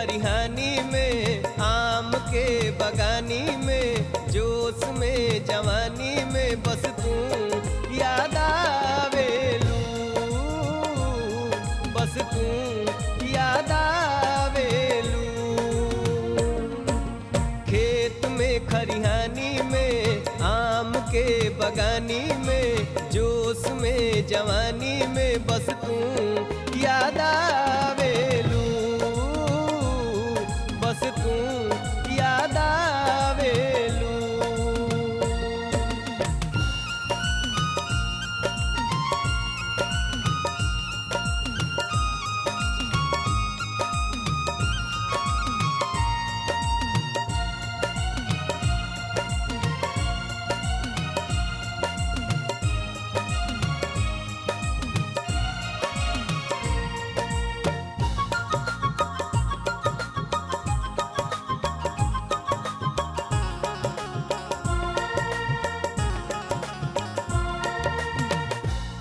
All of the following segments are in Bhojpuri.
खरिहानी में, आम के बगानी में, जोश में जवानी में बस तू याद आवेलू, बस तू याद आवेलू। खेत में खरिहानी में, आम के बगानी में, जोश में जवानी में बस तू याद आवेलू, बस तू याद आवेलू।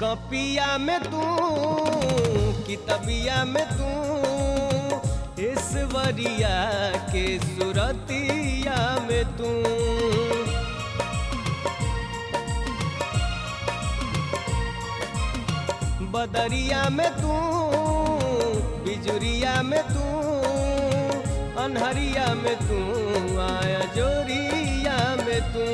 कपिया में तू, कितबिया में तू, ईश्वरिया के सुरतिया में तू। बदरिया में तू, बिजुरिया में तू, अनहरिया में तू, आया जोरिया में तू।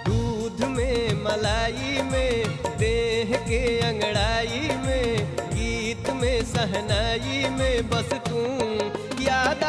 दूध में मलाई में, देह के अंगड़ाई में, गीत में सहनाई में बस तू याद